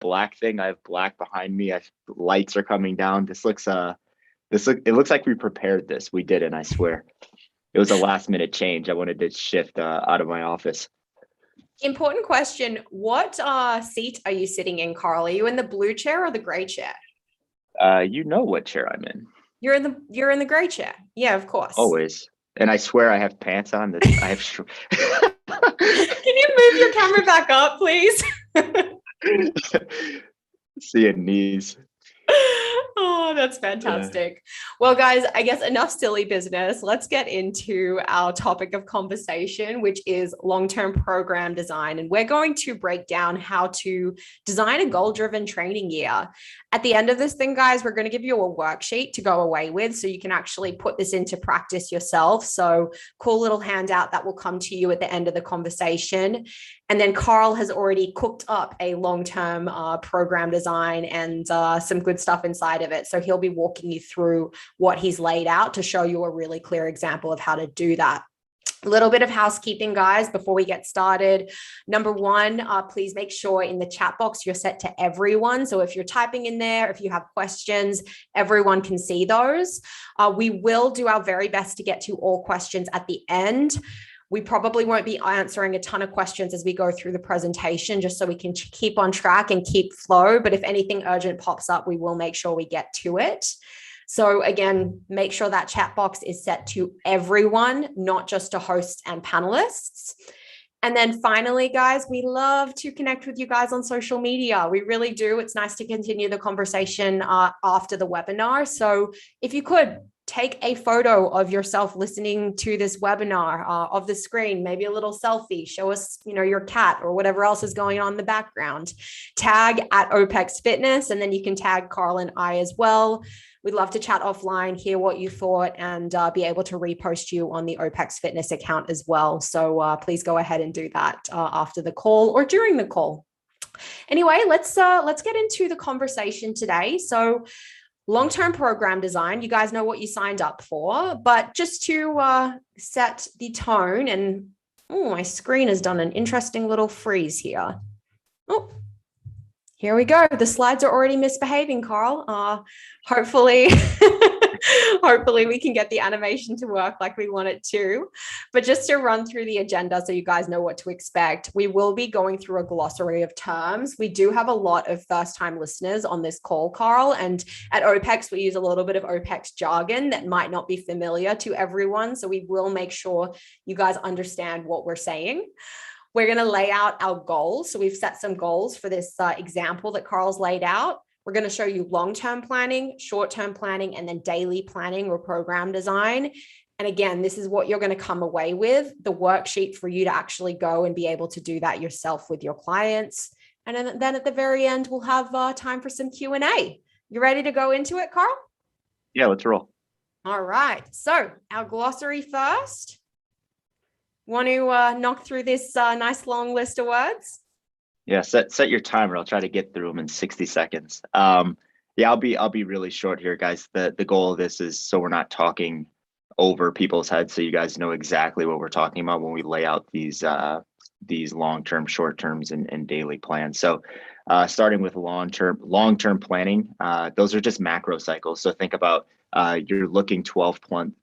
black thing. I have black behind me. Lights are coming down. It looks like we prepared this. We didn't, I swear. It was a last minute change. I wanted to shift out of my office. Important question. What seat are you sitting in, Carl? Are you in the blue chair or the gray chair? You know what chair I'm in. You're in the gray chair. Yeah, of course. Always. And I swear I have pants on. That I have. Can you move your camera back up, please? Seeing knees. Oh, that's fantastic. Well, guys, I guess enough silly business. Let's get into our topic of conversation, which is long-term program design. And we're going to break down how to design a goal-driven training year. At the end of this thing, guys, we're going to give you a worksheet to go away with so you can actually put this into practice yourself. So cool little handout that will come to you at the end of the conversation. And then Carl has already cooked up a long-term program design and some good stuff inside of it. So he'll be walking you through what he's laid out to show you a really clear example of how to do that. A little bit of housekeeping, guys, before we get started. Number one, please make sure in the chat box you're set to everyone. So if you're typing in there, if you have questions, everyone can see those. We will do our very best to get to all questions at the end. We probably won't be answering a ton of questions as we go through the presentation, just so we can keep on track and keep flow. But if anything urgent pops up, we will make sure we get to it. So again, make sure that chat box is set to everyone, not just to hosts and panelists. And then finally, guys, we love to connect with you guys on social media. We really do. It's nice to continue the conversation after the webinar. So if you could, take a photo of yourself listening to this webinar of the screen, maybe a little selfie, show us, your cat or whatever else is going on in the background. Tag at OPEX Fitness, and then you can tag Carl and I as well. We'd love to chat offline, hear what you thought, and be able to repost you on the OPEX Fitness account as well. So please go ahead and do that after the call or during the call. Anyway, let's get into the conversation today. So long-term program design, you guys know what you signed up for, but just to set the tone, and my screen has done an interesting little freeze here. Oh, here we go. The slides are already misbehaving, Carl. Hopefully, hopefully we can get the animation to work like we want it to. But just to run through the agenda so you guys know what to expect, we will be going through a glossary of terms. We do have a lot of first-time listeners on this call, Carl, and at OPEX, we use a little bit of OPEX jargon that might not be familiar to everyone. So we will make sure you guys understand what we're saying. We're going to lay out our goals. So we've set some goals for this example that Carl's laid out. We're going to show you long-term planning, short-term planning, and then daily planning or program design. And again, this is what you're going to come away with, the worksheet for you to actually go and be able to do that yourself with your clients. And then at the very end, we'll have time for some Q&A. You ready to go into it, Carl? Yeah, let's roll. All right. So our glossary first. Want to knock through this nice long list of words? Yeah, set your timer. I'll try to get through them in 60 seconds. Yeah, I'll be really short here, guys. The goal of this is so we're not talking over people's heads, so you guys know exactly what we're talking about when we lay out these long-term, short-terms, and daily plans. So starting with long-term planning, those are just macro cycles. So think about you're looking 12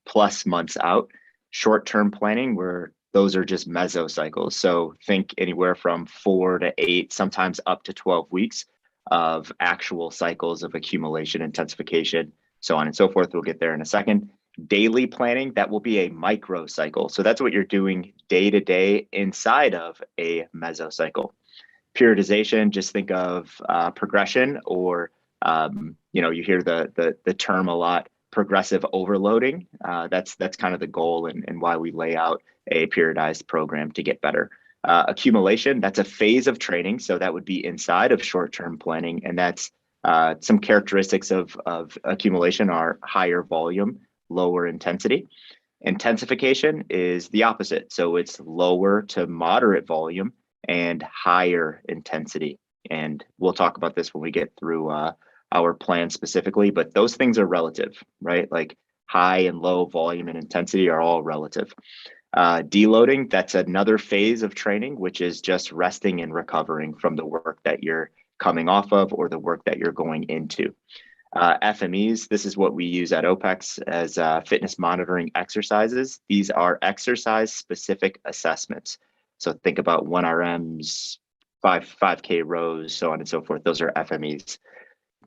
plus months out. Short-term planning, where those are just mesocycles. So think anywhere from 4 to 8, sometimes up to 12 weeks of actual cycles of accumulation, intensification, so on and so forth. We'll get there in a second. Daily planning, that will be a microcycle. So that's what you're doing day to day inside of a mesocycle. Periodization, just think of progression, or you hear the term a lot, progressive overloading. That's kind of the goal and why we lay out a periodized program to get better. Accumulation, that's a phase of training. So that would be inside of short-term planning. And that's some characteristics of accumulation are higher volume, lower intensity. Intensification is the opposite. So it's lower to moderate volume and higher intensity. And we'll talk about this when we get through our plan specifically, but those things are relative, right? Like high and low volume and intensity are all relative. Deloading, that's another phase of training, which is just resting and recovering from the work that you're coming off of or the work that you're going into. FMEs, this is what we use at OPEX as fitness monitoring exercises. These are exercise specific assessments. So think about 1RMs, 5K rows, so on and so forth. Those are FMEs.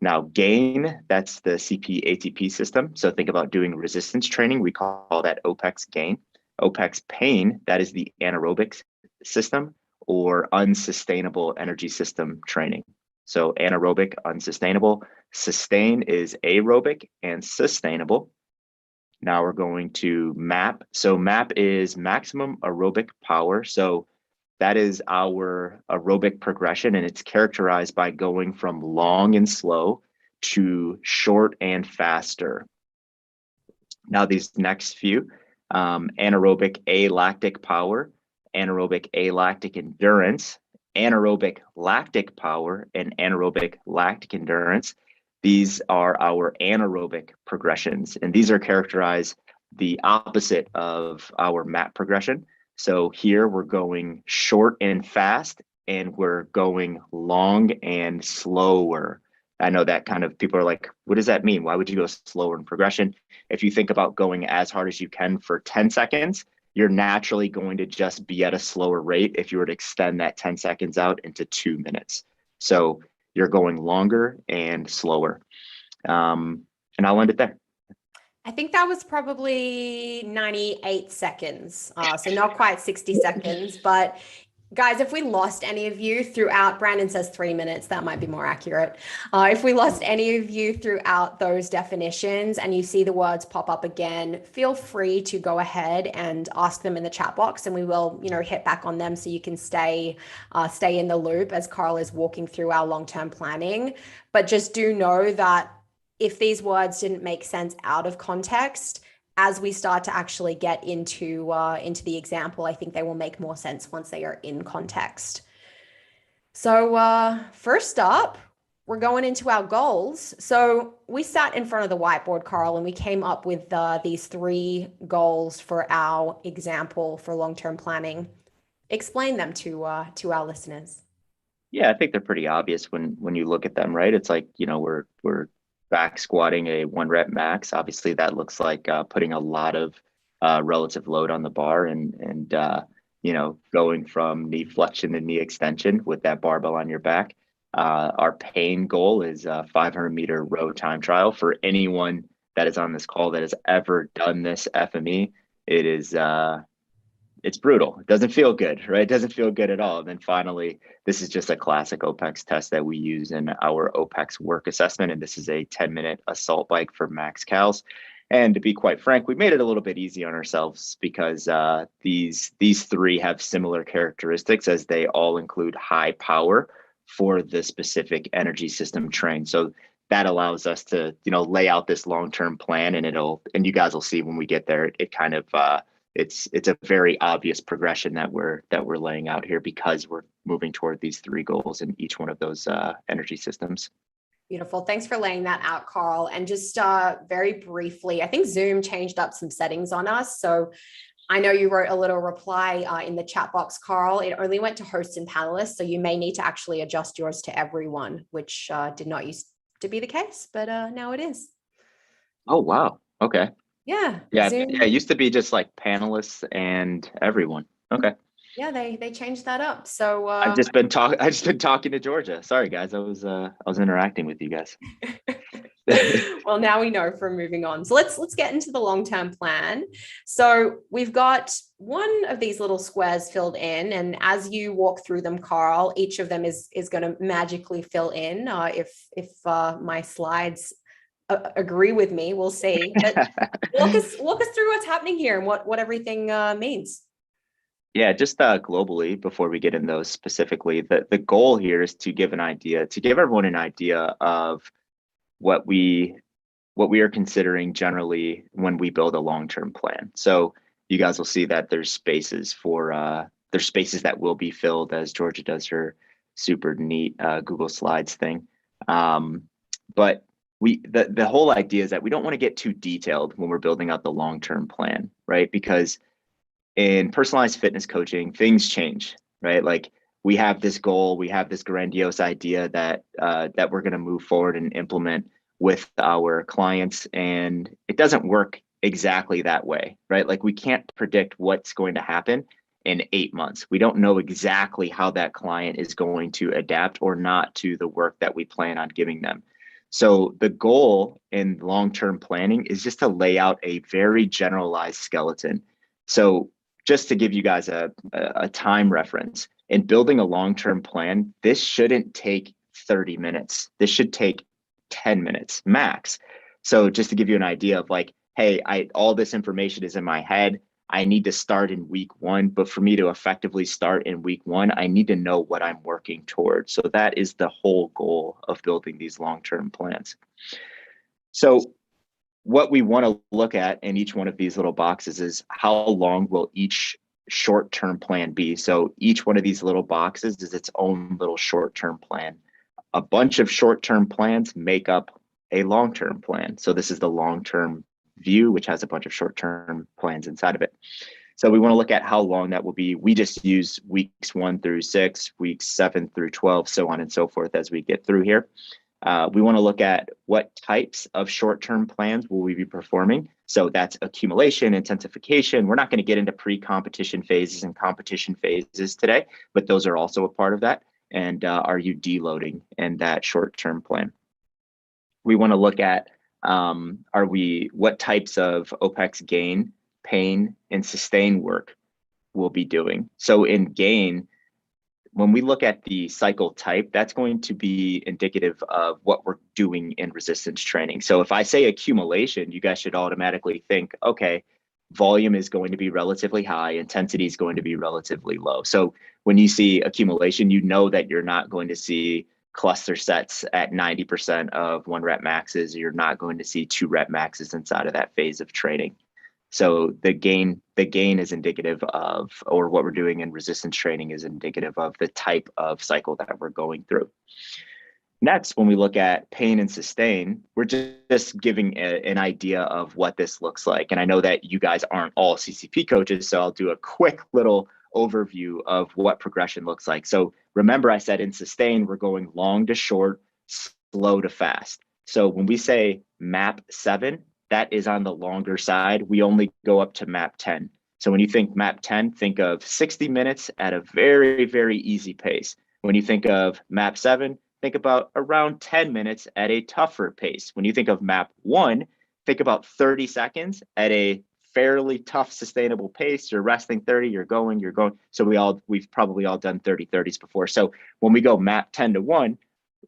Now, gain, that's the CP ATP system. So think about doing resistance training. We call that OPEX gain. OPEX pain, that is the anaerobic system or unsustainable energy system training. So anaerobic, unsustainable. Sustain is aerobic and sustainable. Now we're going to MAP. So MAP is maximum aerobic power. So that is our aerobic progression, and it's characterized by going from long and slow to short and faster. Now these next few, anaerobic alactic power, anaerobic alactic endurance, anaerobic lactic power, and anaerobic lactic endurance. These are our anaerobic progressions, and these are characterized the opposite of our MAP progression. So here we're going short and fast, and we're going long and slower. I know that kind of people are like, what does that mean? Why would you go slower in progression? If you think about going as hard as you can for 10 seconds, you're naturally going to just be at a slower rate if you were to extend that 10 seconds out into 2 minutes. So you're going longer and slower. And I'll end it there. I think that was probably 98 seconds. So not quite 60 seconds, but guys, if we lost any of you throughout, Brandon says 3 minutes, that might be more accurate. If we lost any of you throughout those definitions and you see the words pop up again, feel free to go ahead and ask them in the chat box, and we will, hit back on them so you can stay in the loop as Carl is walking through our long-term planning. But just do know that if these words didn't make sense out of context, as we start to actually get into the example, I think they will make more sense once they are in context. So first up, we're going into our goals. So we sat in front of the whiteboard, Carl, and we came up with these 3 goals for our example for long-term planning. Explain them to our listeners. Yeah, I think they're pretty obvious when you look at them, right? It's like, we're back squatting a 1 rep max. Obviously, that looks like putting a lot of relative load on the bar and going from knee flexion to knee extension with that barbell on your back. Our pain goal is a 500-meter row time trial. For anyone that is on this call that has ever done this FME, it is it's brutal. It doesn't feel good, right? It doesn't feel good at all. And then finally, this is just a classic OPEX test that we use in our OPEX work assessment. And this is a 10-minute assault bike for max cals. And to be quite frank, we made it a little bit easy on ourselves because these 3 have similar characteristics, as they all include high power for the specific energy system train. So that allows us to, lay out this long-term plan, and you guys will see when we get there, it kind of, it's a very obvious progression that we're laying out here because we're moving toward these 3 goals in each one of those energy systems. Beautiful. Thanks for laying that out, Carl. And just very briefly, I think Zoom changed up some settings on us. So I know you wrote a little reply in the chat box, Carl. It only went to hosts and panelists, so you may need to actually adjust yours to everyone, which did not used to be the case, but now it is. Oh, wow. Okay. Yeah. Zoom. Yeah. It used to be just like panelists and everyone. Okay. Yeah, they changed that up. So I've just been talking to Georgia. Sorry, guys. I was interacting with you guys. Well, now we know from moving on. So let's get into the long-term plan. So we've got one of these little squares filled in, and as you walk through them, Carl, each of them is going to magically fill in. If my slides agree with me, we'll see. But walk us through what's happening here and what everything means. Yeah, just globally, before we get in those specifically, the goal here is to give everyone an idea of what we are considering generally when we build a long-term plan. So you guys will see that there's spaces that will be filled as Georgia does her super neat Google Slides thing. But the whole idea is that we don't want to get too detailed when we're building out the long-term plan, right? Because in personalized fitness coaching, things change, right? Like we have this goal, we have this grandiose idea that that we're going to move forward and implement with our clients, and it doesn't work exactly that way, right? Like we can't predict what's going to happen in 8 months. We don't know exactly how that client is going to adapt or not to the work that we plan on giving them. So the goal in long-term planning is just to lay out a very generalized skeleton. So just to give you guys a time reference, in building a long-term plan, this shouldn't take 30 minutes. This should take 10 minutes max. So just to give you an idea of like, hey, all this information is in my head. I need to start in week one, but for me to effectively start in week one, I need to know what I'm working towards. So that is the whole goal of building these long-term plans. So what we want to look at in each one of these little boxes is how long will each short-term plan be. So each one of these little boxes is its own little short-term plan. A bunch of short-term plans make up a long-term plan. So this is the long-term view, which has a bunch of short-term plans inside of it. So we want to look at how long that will be. We just use weeks 1 through 6, weeks 7 through 12, so on and so forth as we get through here. We want to look at what types of short-term plans will we be performing. So that's accumulation, intensification. We're not going to get into pre-competition phases and competition phases today, but those are also a part of that. And are you deloading in that short-term plan? We want to look at what types of OPEX gain, pain, and sustain work we'll be doing. So in gain, when we look at the cycle type, that's going to be indicative of what we're doing in resistance training. So if I say accumulation, you guys should automatically think, okay, volume is going to be relatively high, intensity is going to be relatively low. So when you see accumulation, you know that you're not going to see cluster sets at 90% of 1 rep maxes. You're not going to see 2 rep maxes inside of that phase of training. So the gain is indicative of, or what we're doing in resistance training is indicative of the type of cycle that we're going through. Next, when we look at pain and sustain, we're just giving an idea of what this looks like. And I know that you guys aren't all CCP coaches, so I'll do a quick little overview of what progression looks like. So remember, I said in sustain, we're going long to short, slow to fast. So when we say map 7, that is on the longer side. We only go up to map 10. So when you think map 10, think of 60 minutes at a very, very easy pace. When you think of map 7, think about around 10 minutes at a tougher pace. When you think of map 1, think about 30 seconds at a fairly tough, sustainable pace. You're resting 30, you're going. So we've probably all done 30-30s before. So when we go map 10 to 1,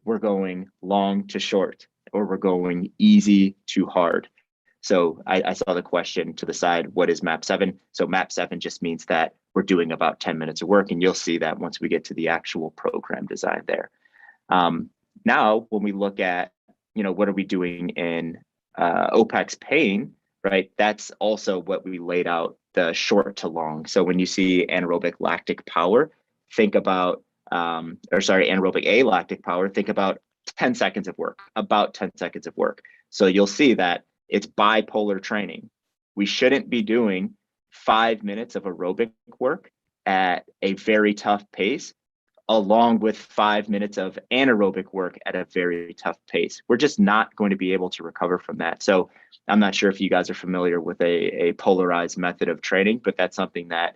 we're going long to short, or we're going easy to hard. So I saw the question to the side, what is map 7? So map 7 just means that we're doing about 10 minutes of work, and you'll see that once we get to the actual program design there. Now, when we look at, what are we doing in OPEX pain, right? That's also what we laid out, the short to long. So when you see anaerobic lactic power, think about, anaerobic alactic power, think about 10 seconds of work, about 10 seconds of work. So you'll see that it's bipolar training. We shouldn't be doing 5 minutes of aerobic work at a very tough pace, along with 5 minutes of anaerobic work at a very tough pace. We're just not going to be able to recover from that. So I'm not sure if you guys are familiar with a polarized method of training, but that's something that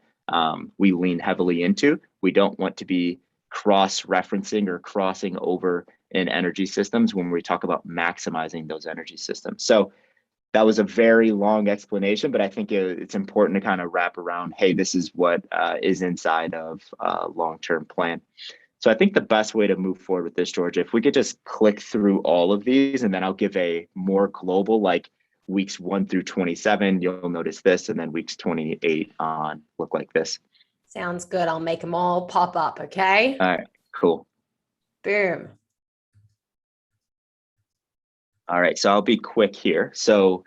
we lean heavily into. We don't want to be cross-referencing or crossing over in energy systems when we talk about maximizing those energy systems. So that was a very long explanation, but I think it's important to kind of wrap around, hey, this is what is inside of a long-term plan. So I think the best way to move forward with this, Georgia, if we could just click through all of these, and then I'll give a more global, like weeks 1 through 27, you'll notice this, and then weeks 28 on look like this. Sounds good. I'll make them all pop up, okay? All right, cool. Boom. All right, so I'll be quick here. So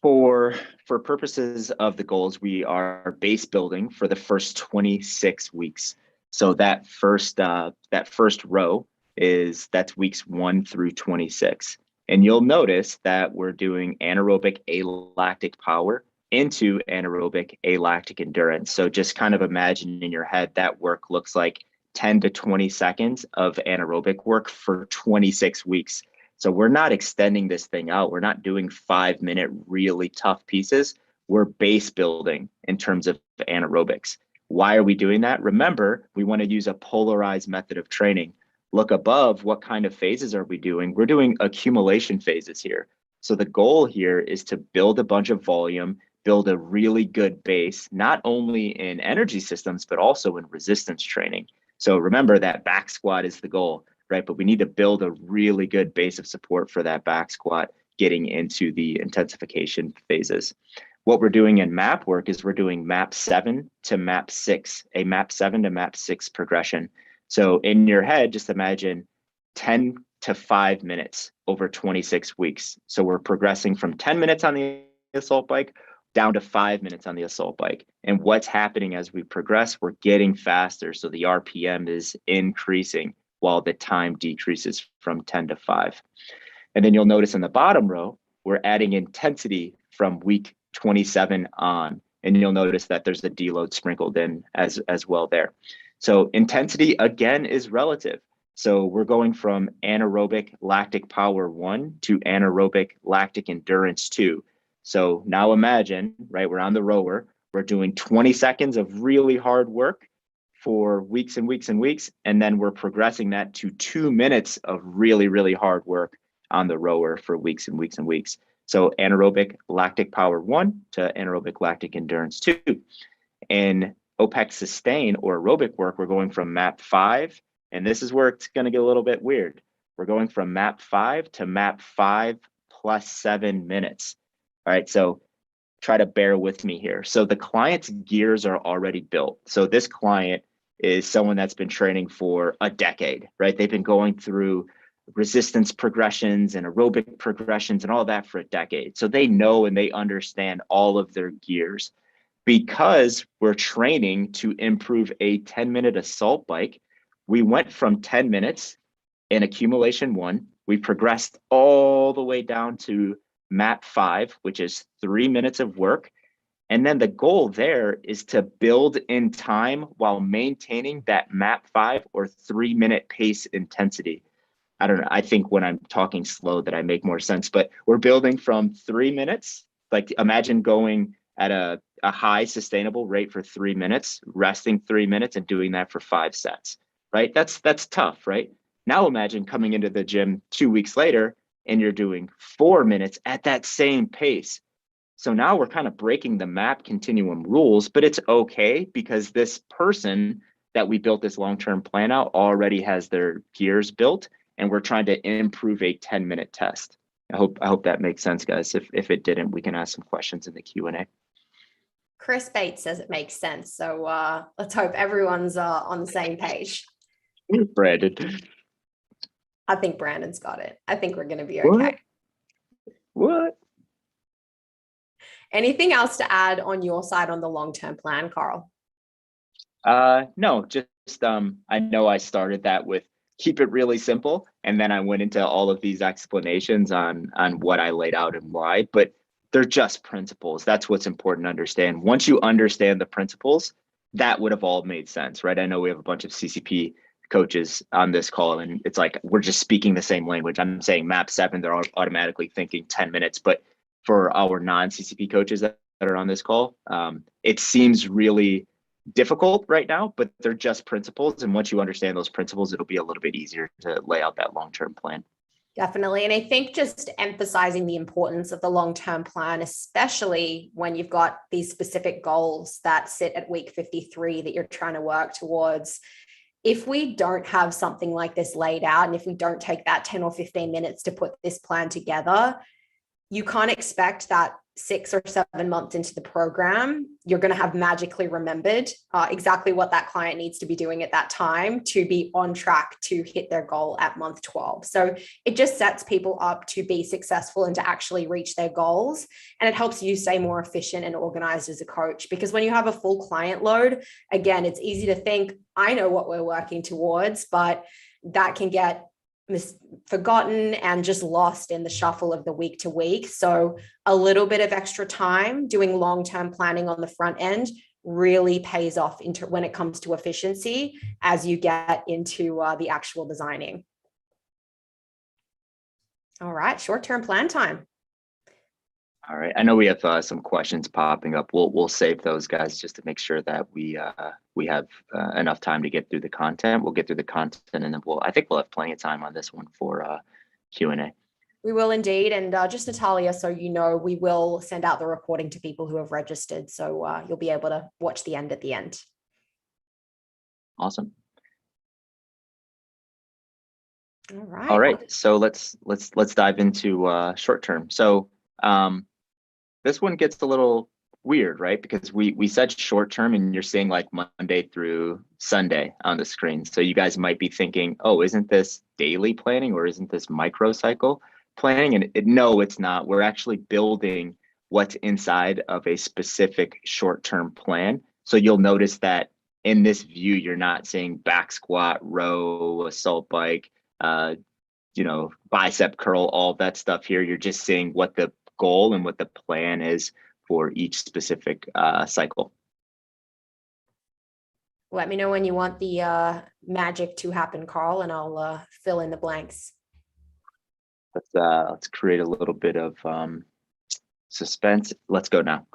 for purposes of the goals, we are base building for the first 26 weeks. So that first row that's weeks 1 through 26. And you'll notice that we're doing anaerobic alactic power into anaerobic alactic endurance. So just kind of imagine in your head that work looks like 10 to 20 seconds of anaerobic work for 26 weeks. So we're not extending this thing out. We're not doing 5-minute really tough pieces. We're base building in terms of anaerobics. Why are we doing that? Remember, we want to use a polarized method of training. Look above, what kind of phases are we doing? We're doing accumulation phases here. So the goal here is to build a bunch of volume, build a really good base, not only in energy systems, but also in resistance training. So remember that back squat is the goal, right? But we need to build a really good base of support for that back squat getting into the intensification phases. What we're doing in MAP work is we're doing MAP 7 to MAP 6, a MAP 7 to MAP 6 progression. So in your head, just imagine 10 to 5 minutes over 26 weeks. So we're progressing from 10 minutes on the assault bike down to 5 minutes on the assault bike. And what's happening as we progress, we're getting faster. So the RPM is increasing while the time decreases from 10 to 5. And then you'll notice in the bottom row, we're adding intensity from week 27 on. And you'll notice that there's a deload sprinkled in as well there. So intensity, again, is relative. So we're going from anaerobic lactic power 1 to anaerobic lactic endurance 2. So now imagine, right, we're on the rower, we're doing 20 seconds of really hard work for weeks and weeks and weeks, and then we're progressing that to 2 minutes of really, really hard work on the rower for weeks and weeks and weeks. So anaerobic lactic power 1 to anaerobic lactic endurance 2. In OPEX sustain or aerobic work, we're going from MAP 5, and this is where it's going to get a little bit weird. We're going from MAP 5 to MAP 5 plus 7 minutes. All right, so try to bear with me here. So the client's gears are already built. So this client is someone that's been training for a decade, right? They've been going through resistance progressions and aerobic progressions and all that for a decade. So they know and they understand all of their gears. Because we're training to improve a 10-minute assault bike, we went from 10 minutes in accumulation 1. We progressed all the way down to MAP 5, which is 3 minutes of work. And then the goal there is to build in time while maintaining that MAP 5 or 3-minute pace intensity. I don't know. I think when I'm talking slow that I make more sense, but we're building from 3 minutes. Like imagine going at a high sustainable rate for 3 minutes, resting 3 minutes and doing that for 5 sets, right? That's tough, right? Now imagine coming into the gym 2 weeks later and you're doing 4 minutes at that same pace. So now we're kind of breaking the MAP continuum rules, but it's okay because this person that we built this long-term plan out already has their gears built, and we're trying to improve a 10-minute test. I hope that makes sense, guys. If it didn't, we can ask some questions in the Q&A. Chris Bates says it makes sense. So let's hope everyone's on the same page. Brandon. I think Brandon's got it. I think we're going to be okay. What? Anything else to add on your side on the long-term plan, Carl? No, just I know I started that with keep it really simple, and then I went into all of these explanations on what I laid out and why, but they're just principles. That's what's important to understand. Once you understand the principles, that would have all made sense, right? I know we have a bunch of CCP coaches on this call, and it's like we're just speaking the same language. I'm saying MAP 7, they're automatically thinking 10 minutes, but for our non-CCP coaches that are on this call, it seems really difficult right now, but they're just principles. And once you understand those principles, it'll be a little bit easier to lay out that long-term plan. Definitely. And I think just emphasizing the importance of the long-term plan, especially when you've got these specific goals that sit at week 53 that you're trying to work towards. If we don't have something like this laid out, and if we don't take that 10 or 15 minutes to put this plan together, you can't expect that 6 or 7 months into the program, you're going to have magically remembered exactly what that client needs to be doing at that time to be on track to hit their goal at month 12. So it just sets people up to be successful and to actually reach their goals. And it helps you stay more efficient and organized as a coach, because when you have a full client load, again, it's easy to think, I know what we're working towards, but that can get forgotten and just lost in the shuffle of the week to week. So a little bit of extra time doing long-term planning on the front end really pays off when it comes to efficiency as you get into the actual designing. All right, short-term plan time. All right. I know we have some questions popping up. We'll save those, guys, just to make sure that we have enough time to get through the content. We'll get through the content, and then I think we'll have plenty of time on this one for Q&A. We will indeed. And just Natalia, so you know, we will send out the recording to people who have registered. So you'll be able to watch the end at the end. Awesome. All right. All right. So let's dive into short term. So this one gets a little weird, right? Because we said short term, and you're seeing like Monday through Sunday on the screen. So you guys might be thinking, oh, isn't this daily planning, or isn't this microcycle planning? And no, it's not. We're actually building what's inside of a specific short-term plan. So you'll notice that in this view, you're not seeing back squat, row, assault bike, bicep curl, all that stuff here. You're just seeing what the goal and what the plan is for each specific cycle. Let me know when you want the magic to happen, Carl, and I'll fill in the blanks. Let's create a little bit of suspense. Let's go now.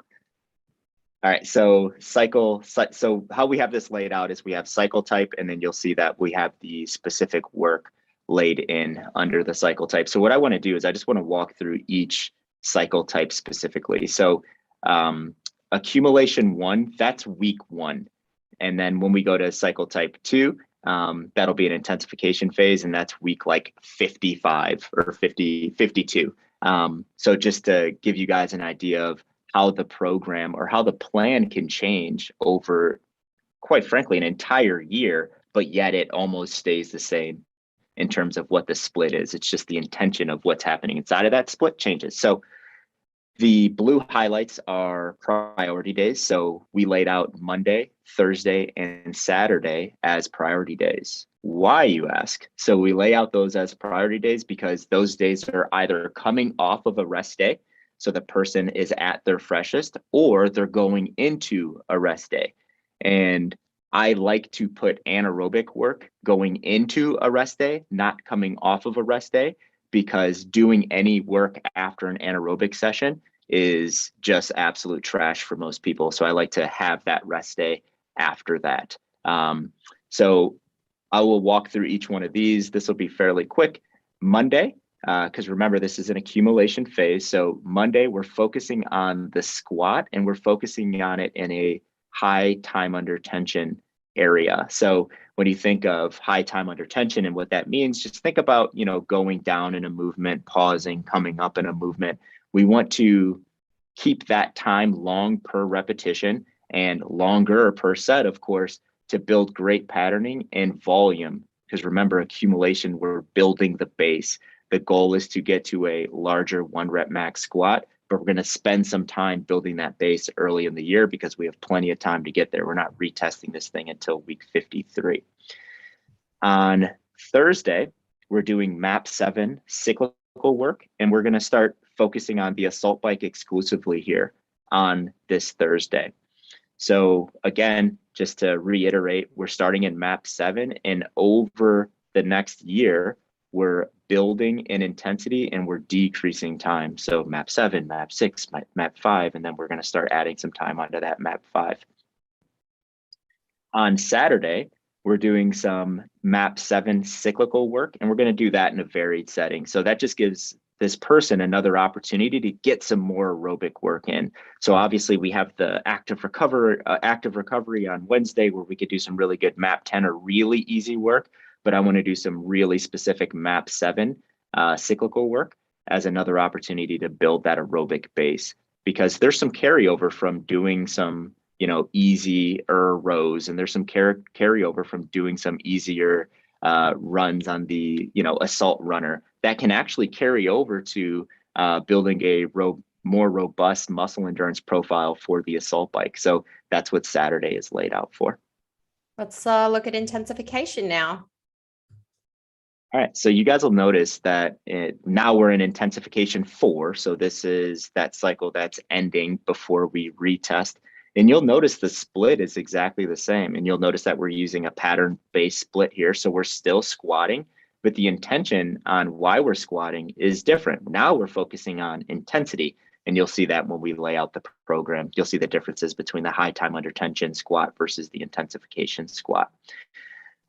All right, so so how we have this laid out is we have cycle type, and then you'll see that we have the specific work laid in under the cycle type. So what I want to do is I just want to walk through each cycle type specifically. So accumulation 1, that's week 1. And then when we go to cycle type 2, that'll be an intensification phase, and that's week like 55 or 52. So just to give you guys an idea of how the program or how the plan can change over, quite frankly, an entire year, but yet it almost stays the same in terms of what the split is. It's just the intention of what's happening inside of that split changes. So the blue highlights are priority days. So we laid out Monday, Thursday, and Saturday as priority days. Why, you ask? So we lay out those as priority days because those days are either coming off of a rest day, so the person is at their freshest, or they're going into a rest day. And I like to put anaerobic work going into a rest day, not coming off of a rest day, because doing any work after an anaerobic session is just absolute trash for most people. So I like to have that rest day after that. So I will walk through each one of these. This will be fairly quick. Monday, because remember, this is an accumulation phase. So Monday, we're focusing on the squat, and we're focusing on it in a high time under tension area. So when you think of high time under tension and what that means, just think about, going down in a movement, pausing, coming up in a movement. We want to keep that time long per repetition and longer per set, of course, to build great patterning and volume. Because remember, accumulation, we're building the base. The goal is to get to a larger 1 rep max squat, but we're going to spend some time building that base early in the year because we have plenty of time to get there. We're not retesting this thing until week 53. On Thursday, we're doing MAP 7 cyclical work, and we're going to start focusing on the assault bike exclusively here on this Thursday. So again, just to reiterate, we're starting in MAP 7, and over the next year, we're building in intensity and we're decreasing time. So MAP 7, MAP 6, MAP 5, and then we're going to start adding some time onto that MAP 5. On Saturday, we're doing some MAP 7 cyclical work, and we're going to do that in a varied setting. So that just gives this person another opportunity to get some more aerobic work in. So obviously we have the active recovery on Wednesday, where we could do some really good MAP 10 or really easy work, but I want to do some really specific MAP 7 cyclical work as another opportunity to build that aerobic base, because there's some carryover from doing some, easier rows, and there's some carryover from doing some easier runs on the, assault runner that can actually carry over to building a more robust muscle endurance profile for the assault bike. So that's what Saturday is laid out for. Let's look at intensification now. All right, so you guys will notice that now we're in intensification 4. So this is that cycle that's ending before we retest. And you'll notice the split is exactly the same. And you'll notice that we're using a pattern-based split here. So we're still squatting, but the intention on why we're squatting is different. Now we're focusing on intensity. And you'll see that when we lay out the program. You'll see the differences between the high time under tension squat versus the intensification squat.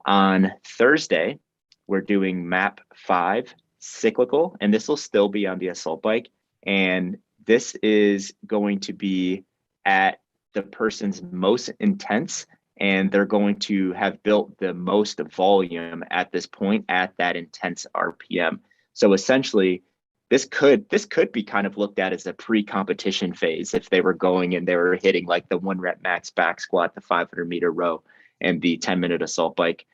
On Thursday, we're doing MAP 5 cyclical, and this will still be on the assault bike. And this is going to be at the person's most intense, and they're going to have built the most volume at this point at that intense RPM. So essentially, this could be kind of looked at as a pre-competition phase if they were going and they were hitting like the 1 rep max back squat, the 500-meter row, and the 10-minute assault bike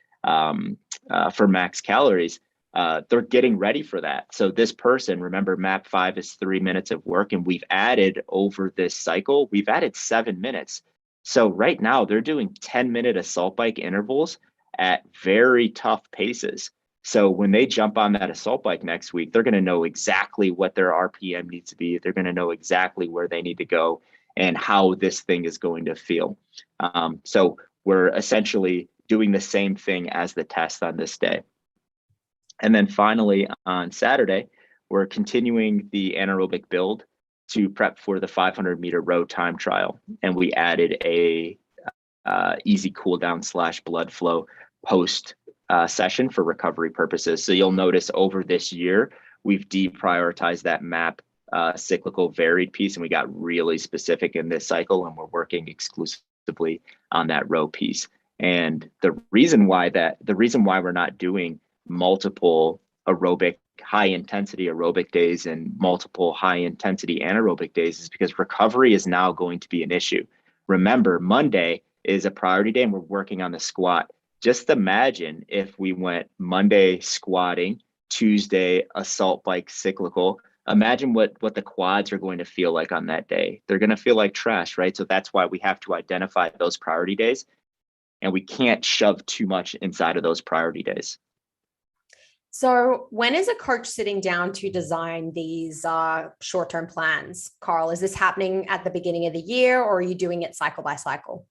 for max calories. They're getting ready for that. So this person, remember, MAP 5 is 3 minutes of work, and we've added over this cycle, we've added 7 minutes. So right now they're doing 10-minute assault bike intervals at very tough paces. So when they jump on that assault bike next week, they're going to know exactly what their RPM needs to be. They're going to know exactly where they need to go and how this thing is going to feel. So we're essentially doing the same thing as the test on this day. And then finally on Saturday, we're continuing the anaerobic build to prep for the 500-meter row time trial. And we added a easy cool down / blood flow post session for recovery purposes. So you'll notice over this year, we've deprioritized that MAP cyclical varied piece, and we got really specific in this cycle, and we're working exclusively on that row piece. And the reason why we're not doing multiple aerobic, high intensity aerobic days and multiple high intensity anaerobic days is because recovery is now going to be an issue. Remember, Monday is a priority day and we're working on the squat. Just imagine if we went Monday squatting, Tuesday assault bike cyclical. Imagine what the quads are going to feel like on that day. They're going to feel like trash, right? So that's why we have to identify those priority days, and we can't shove too much inside of those priority days. So when is a coach sitting down to design these short-term plans, Carl? Is this happening at the beginning of the year, or are you doing it cycle by cycle?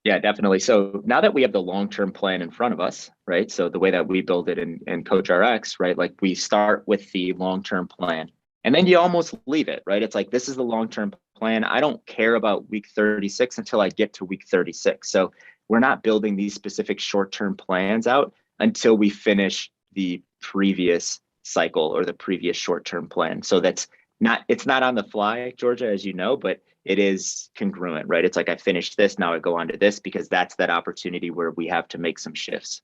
Yeah, definitely. So now that we have the long-term plan in front of us, right? So the way that we build it in Coach RX, right? Like we start with the long-term plan and then you almost leave it, right? It's like, this is the long-term plan. I don't care about week 36 until I get to week 36. So we're not building these specific short-term plans out until we finish the previous cycle or the previous short-term plan. So it's not on the fly, Georgia, as you know, but it is congruent, right? It's like I finished this, now I go on to this, because that's that opportunity where we have to make some shifts.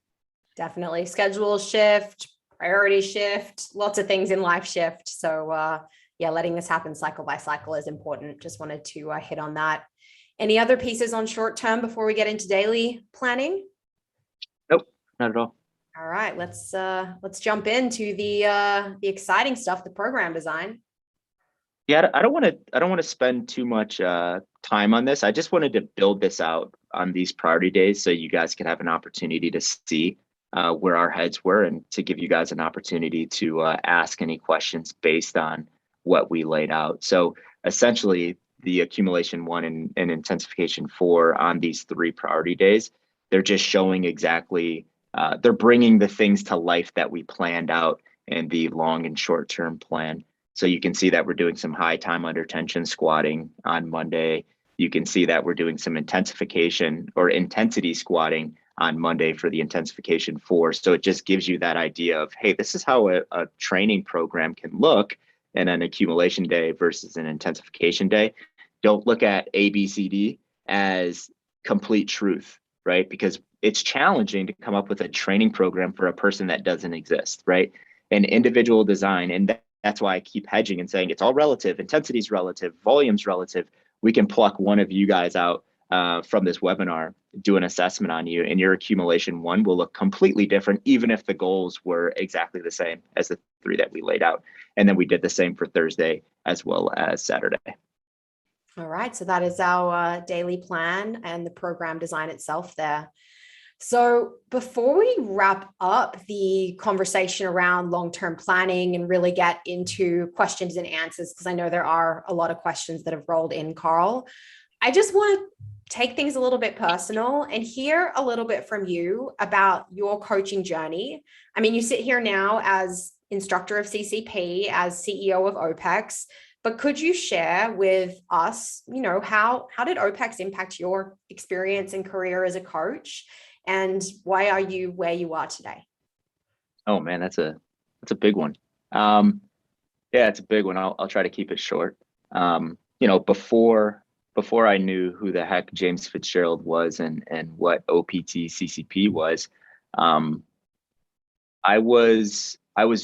Definitely. Schedule shift, priority shift, lots of things in life shift. So yeah, letting this happen cycle by cycle is important. Just wanted to hit on that. Any other pieces on short term before we get into daily planning? Nope, not at all. All right, let's jump into the exciting stuff, the program design. Yeah, I don't want to spend too much time on this. I just wanted to build this out on these priority days so you guys can have an opportunity to see where our heads were and to give you guys an opportunity to ask any questions based on what we laid out. So essentially, the accumulation 1 and intensification 4 on these 3 priority days, they're just showing exactly, they're bringing the things to life that we planned out in the long and short term plan. So you can see that we're doing some high time under tension squatting on Monday. You can see that we're doing some intensification or intensity squatting on Monday for the intensification 4. So it just gives you that idea of, hey, this is how a training program can look in an accumulation day versus an intensification day. Don't look at A, B, C, D as complete truth, right? Because it's challenging to come up with a training program for a person that doesn't exist, right? An individual design, and that's why I keep hedging and saying it's all relative. Intensity is relative, volume's relative. We can pluck one of you guys out from this webinar, do an assessment on you, and your accumulation 1 will look completely different, even if the goals were exactly the same as the 3 that we laid out. And then we did the same for Thursday as well as Saturday. All right, so that is our daily plan and the program design itself there. So before we wrap up the conversation around long-term planning and really get into questions and answers, because I know there are a lot of questions that have rolled in, Carl, I just want to take things a little bit personal and hear a little bit from you about your coaching journey. I mean, you sit here now as instructor of CCP, as CEO of OPEX, but could you share with us, how did OPEX impact your experience and career as a coach? And why are you where you are today? Oh man, that's a big one. Yeah, it's a big one. I'll try to keep it short. Before I knew who the heck James Fitzgerald was and what OPT CCP was, I was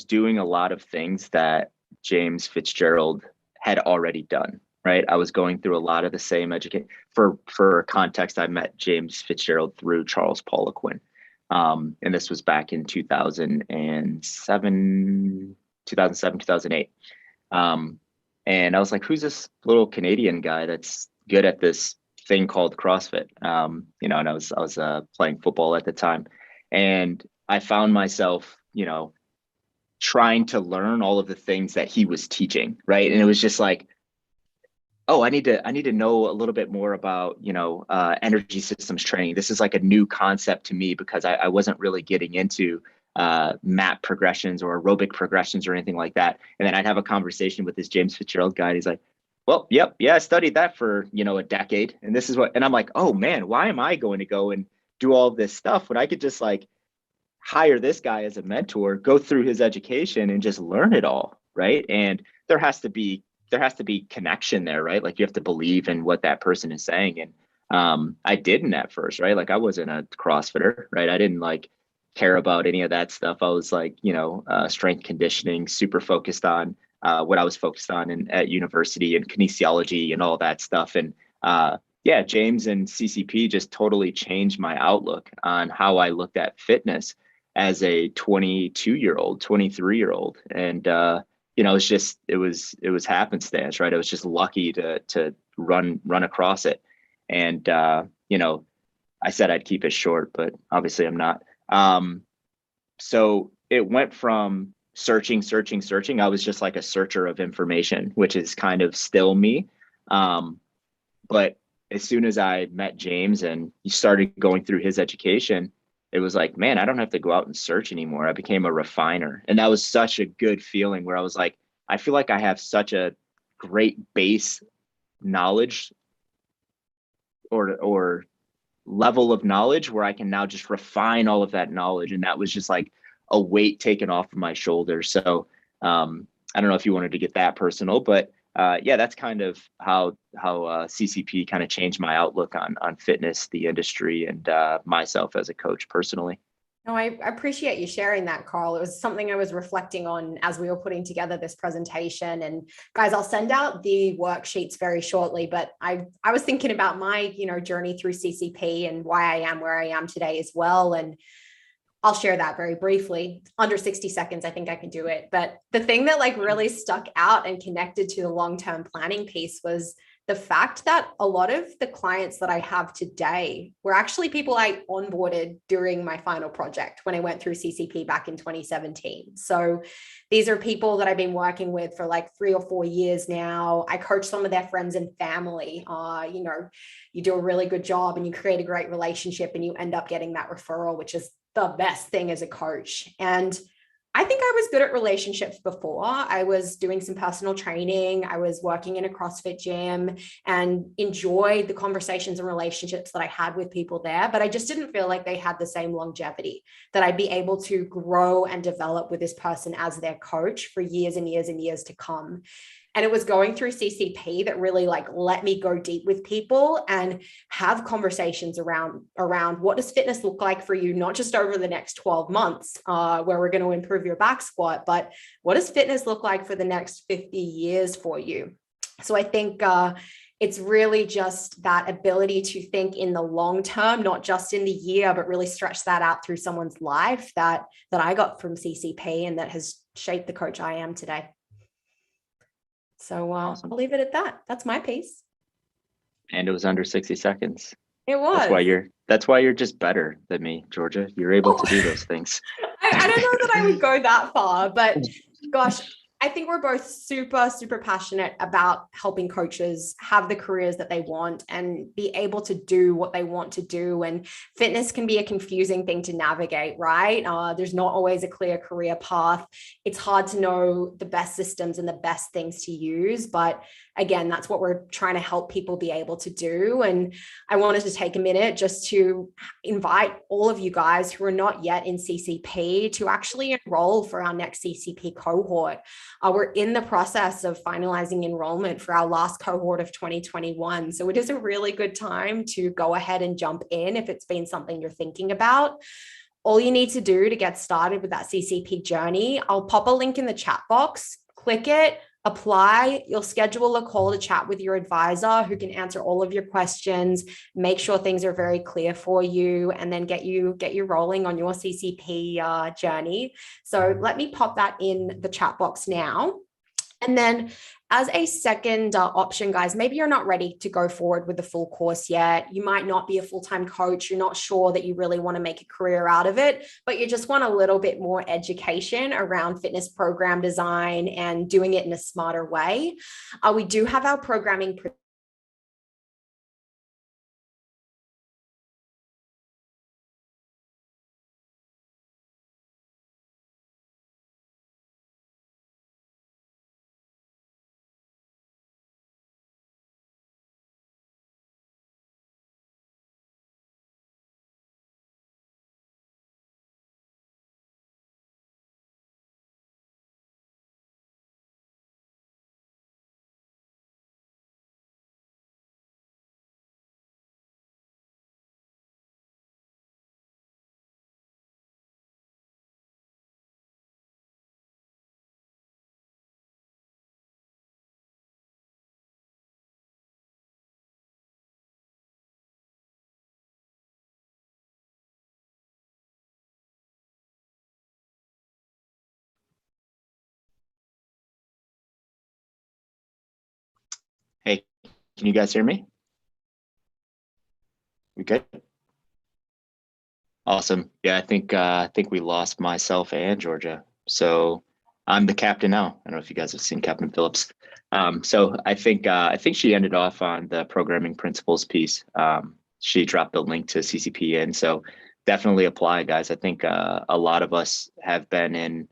doing a lot of things that James Fitzgerald had already done. Right, I was going through a lot of the same education. For context, I met James Fitzgerald through Charles Poliquin, and this was back in 2007, 2008. And I was like, who's this little Canadian guy that's good at this thing called CrossFit? And I was playing football at the time, and I found myself, trying to learn all of the things that he was teaching, right? And it was just like, oh, I need to know a little bit more about, energy systems training. This is like a new concept to me because I wasn't really getting into map progressions or aerobic progressions or anything like that. And then I'd have a conversation with this James Fitzgerald guy. And he's like, well, yep, yeah, I studied that for, a decade. And this is and I'm like, oh man, why am I going to go and do all this stuff when I could just like hire this guy as a mentor, go through his education and just learn it all, right? And there has to be connection there, right? Like you have to believe in what that person is saying. And I didn't at first, right? Like I wasn't a CrossFitter, right? I didn't like care about any of that stuff. I was like, strength conditioning, super focused on what I was focused on at university and kinesiology and all that stuff. And yeah, James and CCP just totally changed my outlook on how I looked at fitness as a 22-year-old, 23-year-old. And it was happenstance, right? I was just lucky to run across it. And I said I'd keep it short, but obviously I'm not. So it went from searching. I was just like a searcher of information, which is kind of still me. But as soon as I met James and he started going through his education, it was like, man, I don't have to go out and search anymore. I became a refiner. And that was such a good feeling where I was like, I feel like I have such a great base knowledge or level of knowledge where I can now just refine all of that knowledge. And that was just like a weight taken off of my shoulders. So I don't know if you wanted to get that personal, but yeah, that's kind of how CCP kind of changed my outlook on fitness, the industry, and myself as a coach personally. No, I appreciate you sharing that, Carl. It was something I was reflecting on as we were putting together this presentation. And guys, I'll send out the worksheets very shortly, but I was thinking about my, journey through CCP and why I am where I am today as well. And I'll share that very briefly. Under 60 seconds, I think I can do it. But the thing that like really stuck out and connected to the long-term planning piece was the fact that a lot of the clients that I have today were actually people I onboarded during my final project when I went through CCP back in 2017. So these are people that I've been working with for like 3 or 4 years now. I coach some of their friends and family. You do a really good job and you create a great relationship and you end up getting that referral, which is the best thing as a coach. And I think I was good at relationships before. I was doing some personal training. I was working in a CrossFit gym and enjoyed the conversations and relationships that I had with people there. But I just didn't feel like they had the same longevity that I'd be able to grow and develop with this person as their coach for years and years and years to come. And it was going through CCP that really like let me go deep with people and have conversations around what does fitness look like for you, not just over the next 12 months where we're going to improve your back squat, but what does fitness look like for the next 50 years for you? So I think it's really just that ability to think in the long term, not just in the year, but really stretch that out through someone's life that I got from CCP and that has shaped the coach I am today. So Awesome. I'll leave it at that. That's my piece. And it was under 60 seconds. It That's why was. you're just better than me, Georgia. You're able Oh, to do those things. I don't know that I would go that far, but gosh, I think we're both super, super passionate about helping coaches have the careers that they want and be able to do what they want to do. And fitness can be a confusing thing to navigate, right? There's not always a clear career path. It's hard to know the best systems and the best things to use. But again, that's what we're trying to help people be able to do. And I wanted to take a minute just to invite all of you guys who are not yet in CCP to actually enroll for our next CCP cohort. We're in the process of finalizing enrollment for our last cohort of 2021. So it is a really good time to go ahead and jump in if it's been something you're thinking about. All you need to do to get started with that CCP journey, I'll pop a link in the chat box, click it, apply. You'll schedule a call to chat with your advisor who can answer all of your questions, make sure things are very clear for you, and then get you rolling on your CCP journey. So let me pop that in the chat box now. And then as a second option, guys, maybe you're not ready to go forward with the full course yet. You might not be a full-time coach. You're not sure that you really want to make a career out of it, but you just want a little bit more education around fitness program design and doing it in a smarter way. We do have our programming Hey, can you guys hear me? We good? Awesome. Yeah, I think we lost myself and Georgia. So I'm the captain now. I don't know if you guys have seen Captain Phillips. So I think she ended off on the programming principles piece. She dropped the link to CCP in, so definitely apply, guys. I think a lot of us have been in.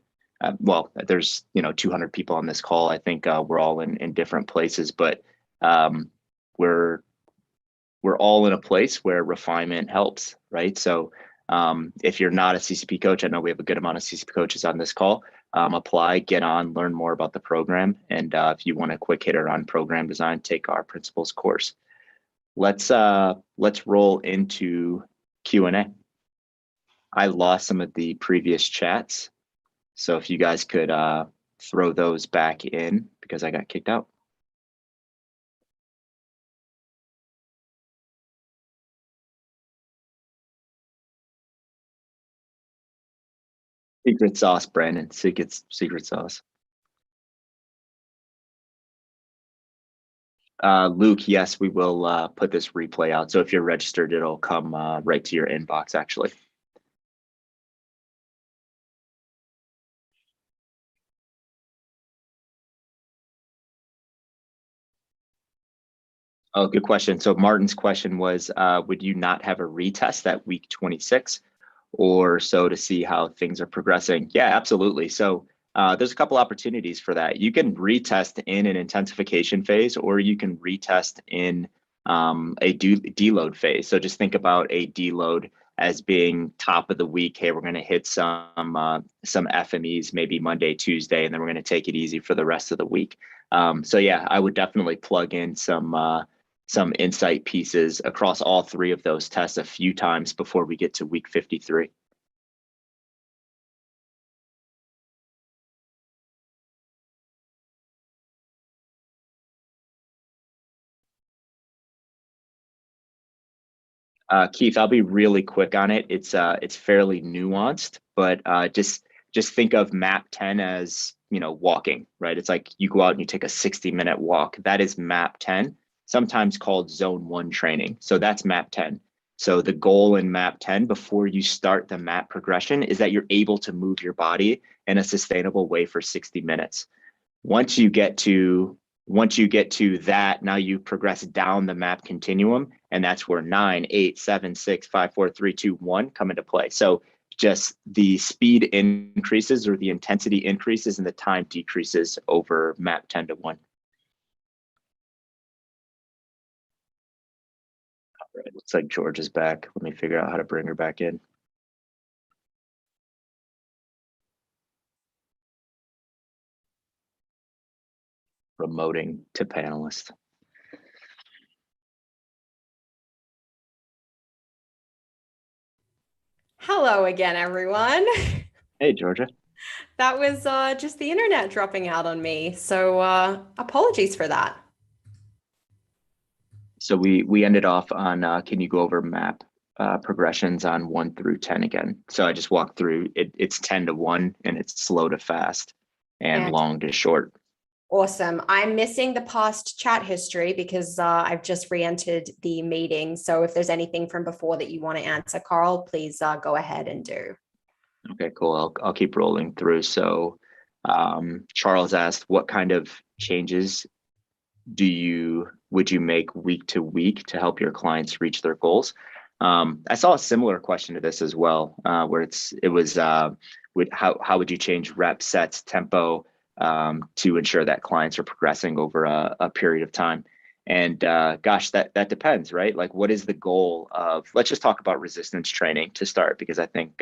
Well, there's 200 people on this call. I think we're all in different places, but we're we're all in a place where refinement helps, right? So if you're not a CCP coach, I know we have a good amount of CCP coaches on this call. Apply, get on, learn more about the program, and if you want a quick hitter on program design, take our principles course. Let's roll into Q&A. I lost some of the previous chats, so if you guys could throw those back in because I got kicked out. Secret sauce, Brandon. Secret sauce. Luke, yes, we will put this replay out. So if you're registered, it'll come right to your inbox, actually. Oh, good question. So Martin's question was, would you not have a retest at week 26 or so to see how things are progressing? Yeah, absolutely. So there's a couple opportunities for that. You can retest in an intensification phase, or you can retest in a deload phase. So just think about a deload as being top of the week. Hey, we're going to hit some FMEs maybe Monday, Tuesday, and then we're going to take it easy for the rest of the week. So yeah, I would definitely plug in some insight pieces across all three of those tests a few times before we get to week 53. Keith, I'll be really quick on it. It's fairly nuanced, but just think of map 10 as walking, right? It's like you go out and you take a 60-minute walk. That is map 10. sometimes called zone 1 training. So that's map 10. So the goal in map 10 before you start the map progression is that you're able to move your body in a sustainable way for 60 minutes. Once you get to that, now you progress down the map continuum, and that's where 9, 8, 7, 6, 5, 4, 3, 2, 1 come into play. So just the speed increases or the intensity increases and the time decreases over map 10 to 1. All right, looks like George is back. Let me figure out how to bring her back in. Remoting to panelist. Hello again, everyone. Hey, Georgia. That was just the internet dropping out on me. So apologies for that. So we ended off on, can you go over map progressions on 1 through 10 again? So I just walked through it. It's 10 to 1 and it's slow to fast and long to short. Awesome. I'm missing the past chat history because I've just re-entered the meeting. So if there's anything from before that you want to answer, Carl, please go ahead and do. Okay, cool. I'll keep rolling through. So Charles asked, what kind of changes would you make week to week to help your clients reach their goals? I saw a similar question to this as well, where how would you change rep sets, tempo, to ensure that clients are progressing over a period of time? And gosh, that depends, right? Like, what is the goal of? Let's just talk about resistance training to start, because I think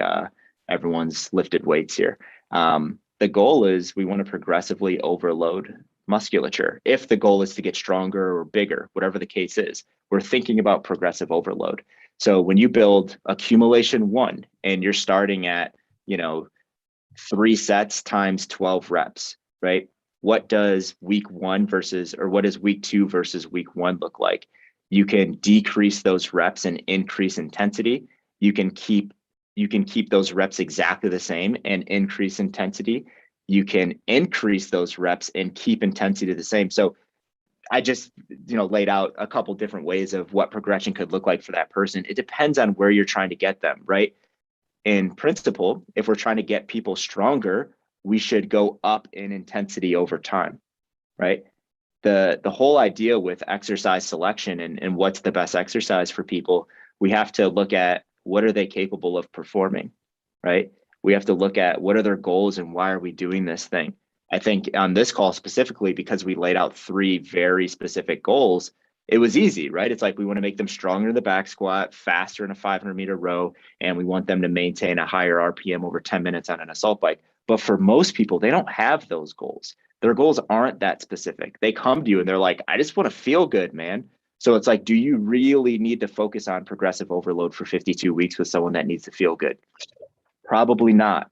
everyone's lifted weights here. The goal is we want to progressively overload musculature. If the goal is to get stronger or bigger, whatever the case is, we're thinking about progressive overload. So when you build accumulation 1 and you're starting at, 3 sets times 12 reps, right? What does week 1 what does week 2 versus week 1 look like? You can decrease those reps and increase intensity. You can keep those reps exactly the same and increase intensity. You can increase those reps and keep intensity the same. So I just, laid out a couple different ways of what progression could look like for that person. It depends on where you're trying to get them, right? In principle, if we're trying to get people stronger, we should go up in intensity over time, right? The whole idea with exercise selection and what's the best exercise for people, we have to look at what are they capable of performing, right? We have to look at what are their goals and why are we doing this thing. I think on this call specifically, because we laid out 3 very specific goals, it was easy, right? It's like we want to make them stronger in the back squat, faster in a 500-meter row, and we want them to maintain a higher RPM over 10 minutes on an assault bike. But for most people, they don't have those goals. Their goals aren't that specific. They come to you and they're like, I just want to feel good, man. So it's like, do you really need to focus on progressive overload for 52 weeks with someone that needs to feel good? Probably not,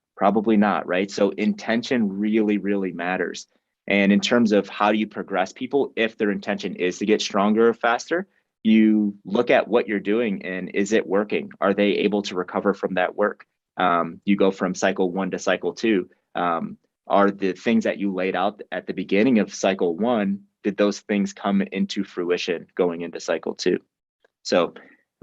right? So intention really, really matters. And in terms of how do you progress people, if their intention is to get stronger or faster, you look at what you're doing and is it working? Are they able to recover from that work? You go from cycle 1 to cycle 2. Are the things that you laid out at the beginning of cycle 1, did those things come into fruition going into cycle 2? So,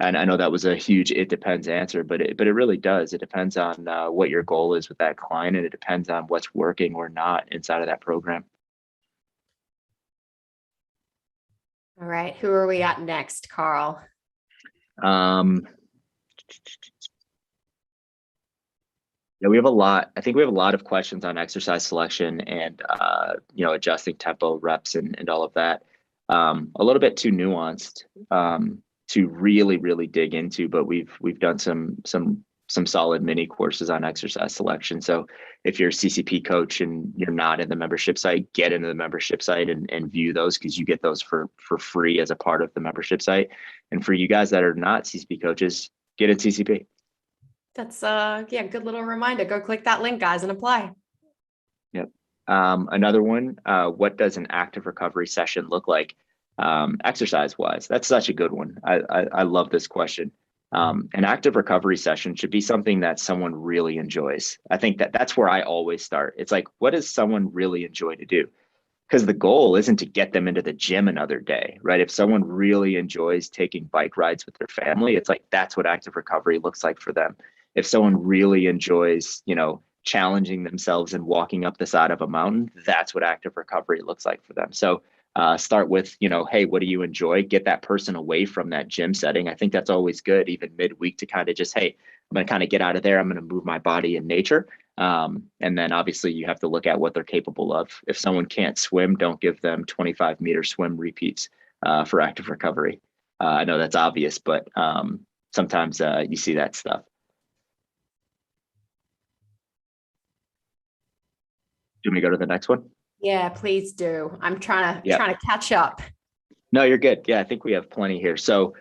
and I know that was a huge it depends answer, but it really does. It depends on what your goal is with that client, and it depends on what's working or not inside of that program. All right. Who are we at next, Carl? Yeah, we have a lot. I think we have a lot of questions on exercise selection and adjusting tempo, reps, and all of that. A little bit too nuanced to really, really dig into, but we've done some solid mini courses on exercise selection. So if you're a CCP coach and you're not in the membership site, get into the membership site and view those, because you get those for free as a part of the membership site. And for you guys that are not CCP coaches, get in CCP. That's good little reminder. Go click that link, guys, and apply. Yep. Another one, what does an active recovery session look like exercise wise? That's such a good one. I love this question. An active recovery session should be something that someone really enjoys. I think that's where I always start. It's like, what does someone really enjoy to do? because the goal isn't to get them into the gym another day, right? If someone really enjoys taking bike rides with their family, it's like that's what active recovery looks like for them. If someone really enjoys, challenging themselves and walking up the side of a mountain, that's what active recovery looks like for them. So start with, hey, what do you enjoy? Get that person away from that gym setting. I think that's always good, even midweek, to kind of just, hey, I'm going to kind of get out of there. I'm going to move my body in nature. And then obviously you have to look at what they're capable of. If someone can't swim, don't give them 25-meter swim repeats for active recovery. I know that's obvious, but sometimes you see that stuff. Do you want me to go to the next one? Yeah, please do. I'm trying to catch up. No, you're good. Yeah, I think we have plenty here. So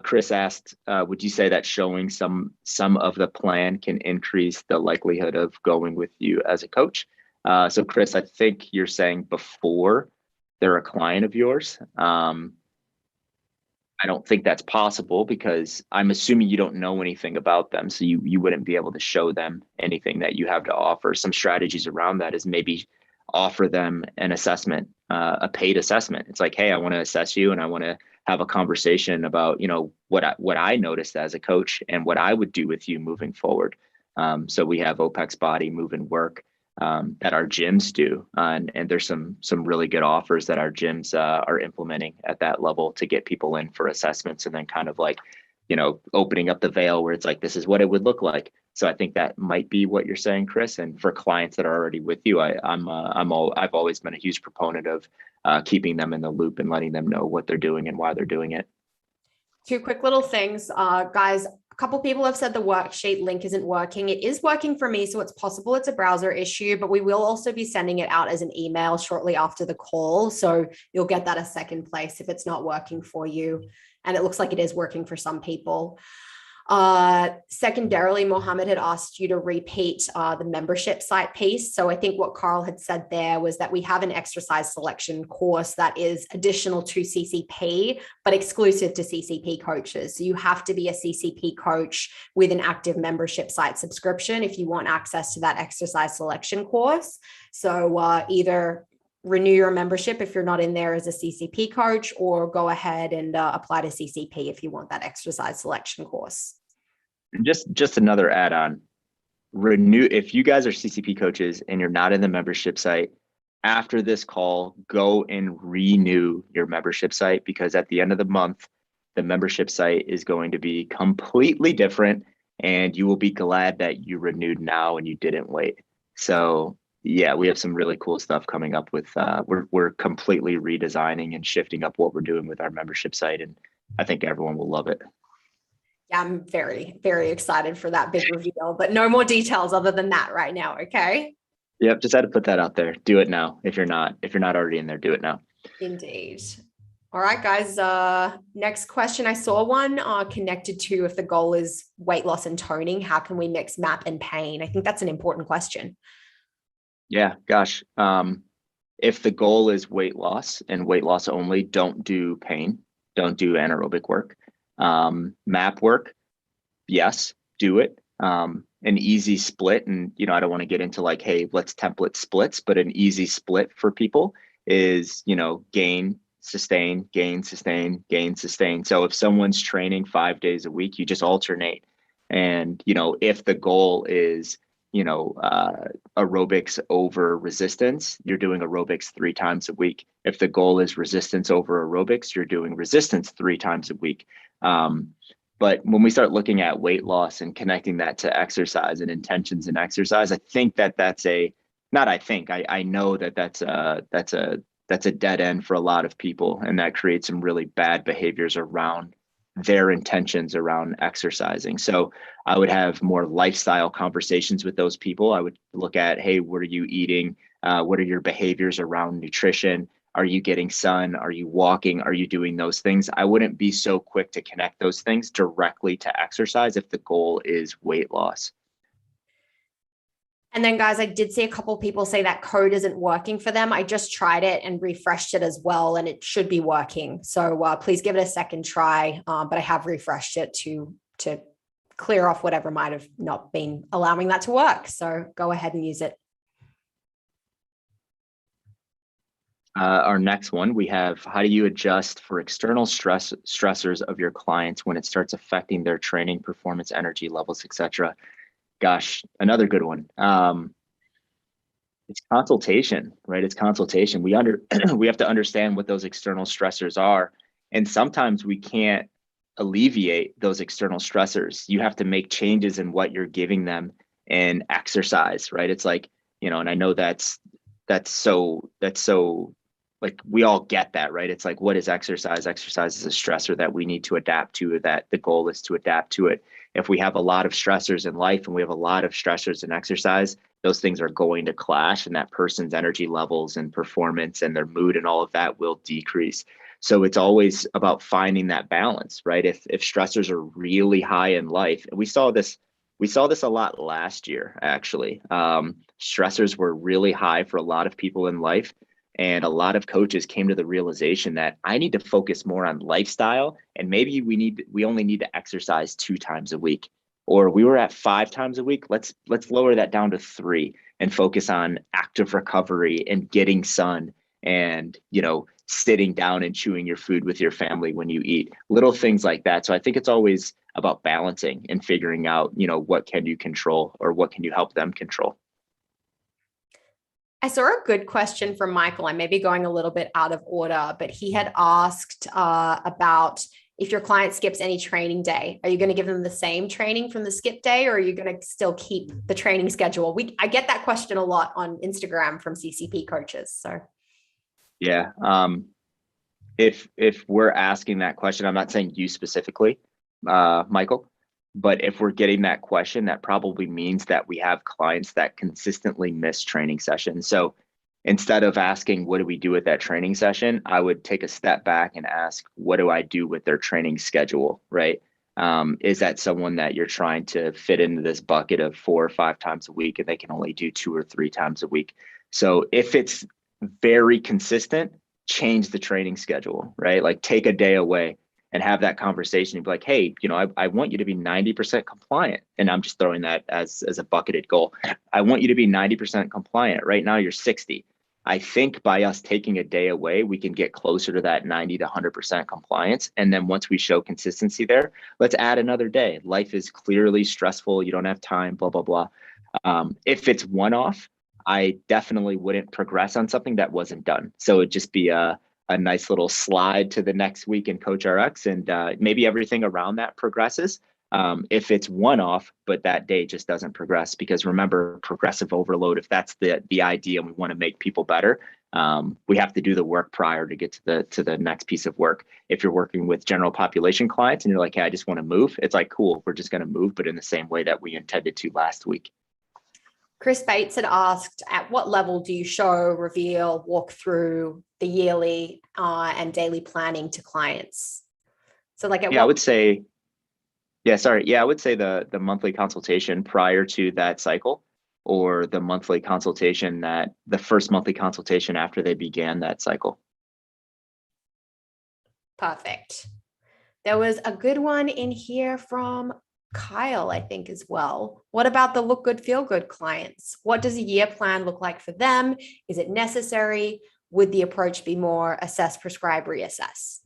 Chris asked, would you say that showing some of the plan can increase the likelihood of going with you as a coach? So Chris, I think you're saying before they're a client of yours. I don't think that's possible because I'm assuming you don't know anything about them. So you wouldn't be able to show them anything that you have to offer. Some strategies around that is maybe offer them an assessment, a paid assessment. It's like, hey, I want to assess you and I want to have a conversation about, what I noticed as a coach and what I would do with you moving forward. So we have OPEX Body, Move and Work that our gyms do. And there's some really good offers that our gyms are implementing at that level to get people in for assessments and then kind of like, opening up the veil where it's like, this is what it would look like. So I think that might be what you're saying, Chris. And for clients that are already with you, I've always been a huge proponent of keeping them in the loop and letting them know what they're doing and why they're doing it. Two quick little things, guys. A couple people have said the worksheet link isn't working. It is working for me, so it's possible it's a browser issue, but we will also be sending it out as an email shortly after the call. So you'll get that a second place if it's not working for you. And it looks like it is working for some people. Secondarily, Mohammed had asked you to repeat the membership site piece. So I think what Carl had said there was that we have an exercise selection course that is additional to CCP, but exclusive to CCP coaches. So you have to be a CCP coach with an active membership site subscription if you want access to that exercise selection course. So either renew your membership if you're not in there as a CCP coach, or go ahead and apply to CCP if you want that exercise selection course. And just another add-on, renew. If you guys are CCP coaches and you're not in the membership site, after this call, go and renew your membership site, because at the end of the month, the membership site is going to be completely different and you will be glad that you renewed now and you didn't wait. So yeah, we have some really cool stuff coming up with, we're completely redesigning and shifting up what we're doing with our membership site. And I think everyone will love it. Yeah, I'm very, very excited for that big reveal, but no more details other than that right now. Okay. Yep. Just had to put that out there. Do it now. If you're not already in there, do it now. Indeed. All right, guys. Next question. I saw one connected to if the goal is weight loss and toning, how can we mix MAP and pain? I think that's an important question. Yeah, gosh. If the goal is weight loss and weight loss only, don't do pain, don't do anaerobic work. MAP work, yes, do it. An easy split, and I don't want to get into like, hey, let's template splits, but an easy split for people is, gain, sustain, gain, sustain, gain, sustain. So if someone's training 5 days a week, you just alternate. And, if the goal is, aerobics over resistance, you're doing aerobics 3 times a week. If the goal is resistance over aerobics, you're doing resistance 3 times a week. But when we start looking at weight loss and connecting that to exercise and intentions in exercise, I think that's I know that's a dead end for a lot of people, and that creates some really bad behaviors around their intentions around exercising. So I would have more lifestyle conversations with those people. I would look at, hey, what are you eating? What are your behaviors around nutrition? Are you getting sun? Are you walking? Are you doing those things? I wouldn't be so quick to connect those things directly to exercise if the goal is weight loss. And then, guys, I did see a couple of people say that code isn't working for them. I just tried it and refreshed it as well, and it should be working. So please give it a second try. But I have refreshed it to clear off whatever might have not been allowing that to work. So go ahead and use it. Our next one, we have, how do you adjust for external stressors of your clients when it starts affecting their training, performance, energy levels, etc.? Gosh, another good one. It's consultation, right? It's consultation. We have to understand what those external stressors are, and sometimes we can't alleviate those external stressors. You have to make changes in what you're giving them and exercise, right? It's like, and I know that's so like we all get that, right? It's like, what is exercise? Exercise is a stressor that we need to adapt to, that the goal is to adapt to it. If we have a lot of stressors in life and we have a lot of stressors in exercise, those things are going to clash, and that person's energy levels and performance and their mood and all of that will decrease. So it's always about finding that balance, right? If stressors are really high in life, and we saw this a lot last year, actually. Stressors were really high for a lot of people in life. And a lot of coaches came to the realization that I need to focus more on lifestyle, and maybe we only need to exercise 2 times a week, or we were at 5 times a week. Let's lower that down to 3 and focus on active recovery and getting sun, and sitting down and chewing your food with your family when you eat, little things like that. So I think it's always about balancing and figuring out, what can you control or what can you help them control. I saw a good question from Michael. I may be going a little bit out of order, but he had asked about if your client skips any training day, are you going to give them the same training from the skip day, or are you going to still keep the training schedule? I get that question a lot on Instagram from CCP coaches. So Yeah. If we're asking that question, I'm not saying you specifically, Michael, but if we're getting that question, that probably means that we have clients that consistently miss training sessions. So instead of asking, what do we do with that training session, I would take a step back and ask, what do I do with their training schedule, right? Is that someone that you're trying to fit into this bucket of 4 or 5 times a week and they can only do 2 or 3 times a week? So if it's very consistent, change the training schedule, right? Like take a day away and have that conversation and be like, hey, I want you to be 90% compliant. And I'm just throwing that as a bucketed goal. I want you to be 90% compliant. Right now you're 60. I think by us taking a day away, we can get closer to that 90 to 100% compliance. And then once we show consistency there, let's add another day. Life is clearly stressful. You don't have time, blah, blah, blah. If it's one-off, I definitely wouldn't progress on something that wasn't done. So it'd just be a nice little slide to the next week in Coach RX, and maybe everything around that progresses. If it's one-off, but that day just doesn't progress, because remember, progressive overload, if that's the idea and we want to make people better, we have to do the work prior to get to the next piece of work. If you're working with general population clients and you're like, hey, I just want to move, it's like, cool, we're just going to move, but in the same way that we intended to last week. Chris Bates had asked, at what level do you show, reveal, walk through the yearly and daily planning to clients? So like I would say, I would say the monthly consultation prior to that cycle, or the monthly consultation the first monthly consultation after they began that cycle. Perfect. There was a good one in here from Kyle, I think, as well. What about the look good, feel good clients? What does a year plan look like for them? Is it necessary? Would the approach be more assess, prescribe, reassess?